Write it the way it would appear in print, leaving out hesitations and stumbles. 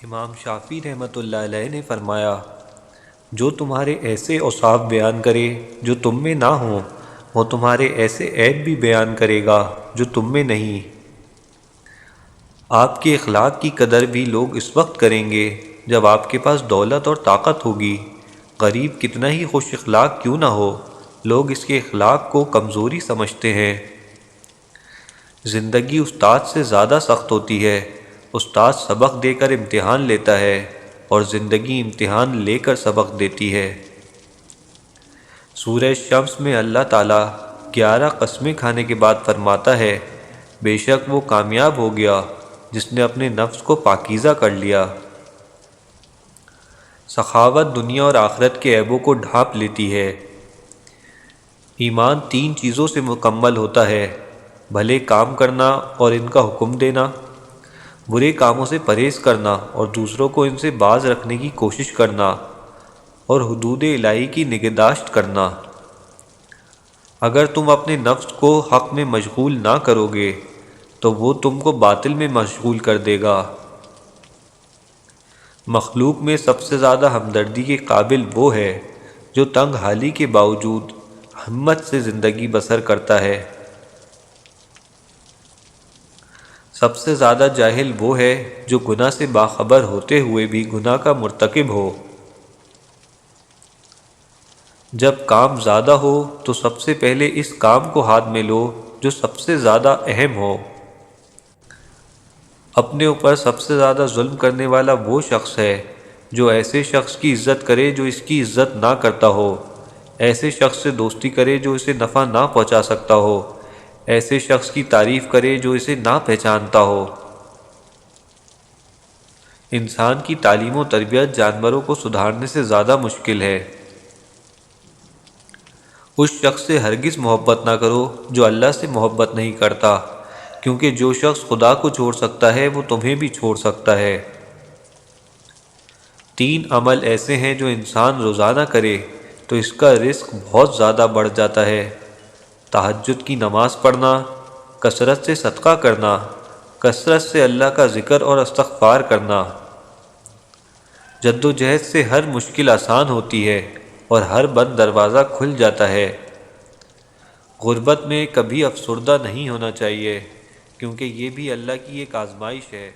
امام شافعی رحمۃ اللہ علیہ نے فرمایا، جو تمہارے ایسے اوصاف بیان کرے جو تم میں نہ ہوں، وہ تمہارے ایسے عیب بھی بیان کرے گا جو تم میں نہیں۔ آپ کے اخلاق کی قدر بھی لوگ اس وقت کریں گے جب آپ کے پاس دولت اور طاقت ہوگی۔ غریب کتنا ہی خوش اخلاق کیوں نہ ہو، لوگ اس کے اخلاق کو کمزوری سمجھتے ہیں۔ زندگی استاد سے زیادہ سخت ہوتی ہے۔ استاد سبق دے کر امتحان لیتا ہے اور زندگی امتحان لے کر سبق دیتی ہے۔ سورہ شمس میں اللہ تعالیٰ 11 قسمیں کھانے کے بعد فرماتا ہے، بے شک وہ کامیاب ہو گیا جس نے اپنے نفس کو پاکیزہ کر لیا۔ سخاوت دنیا اور آخرت کے عیبوں کو ڈھانپ لیتی ہے۔ ایمان 3 چیزوں سے مکمل ہوتا ہے: بھلے کام کرنا اور ان کا حکم دینا، برے کاموں سے پرہیز کرنا اور دوسروں کو ان سے باز رکھنے کی کوشش کرنا، اور حدود الہی کی نگہداشت کرنا۔ اگر تم اپنے نفس کو حق میں مشغول نہ کرو گے تو وہ تم کو باطل میں مشغول کر دے گا۔ مخلوق میں سب سے زیادہ ہمدردی کے قابل وہ ہے جو تنگ حالی کے باوجود ہمت سے زندگی بسر کرتا ہے۔ سب سے زیادہ جاہل وہ ہے جو گناہ سے باخبر ہوتے ہوئے بھی گناہ کا مرتکب ہو۔ جب کام زیادہ ہو تو سب سے پہلے اس کام کو ہاتھ میں لو جو سب سے زیادہ اہم ہو۔ اپنے اوپر سب سے زیادہ ظلم کرنے والا وہ شخص ہے جو ایسے شخص کی عزت کرے جو اس کی عزت نہ کرتا ہو، ایسے شخص سے دوستی کرے جو اسے نفع نہ پہنچا سکتا ہو، ایسے شخص کی تعریف کرے جو اسے نہ پہچانتا ہو۔ انسان کی تعلیم و تربیت جانوروں کو سدھارنے سے زیادہ مشکل ہے۔ اس شخص سے ہرگز محبت نہ کرو جو اللہ سے محبت نہیں کرتا، کیونکہ جو شخص خدا کو چھوڑ سکتا ہے وہ تمہیں بھی چھوڑ سکتا ہے۔ 3 عمل ایسے ہیں جو انسان روزانہ کرے تو اس کا رزق بہت زیادہ بڑھ جاتا ہے: تہجد کی نماز پڑھنا، کثرت سے صدقہ کرنا، کثرت سے اللہ کا ذکر اور استغفار کرنا۔ جد و جہد سے ہر مشکل آسان ہوتی ہے اور ہر بند دروازہ کھل جاتا ہے۔ غربت میں کبھی افسردہ نہیں ہونا چاہیے، کیونکہ یہ بھی اللہ کی ایک آزمائش ہے۔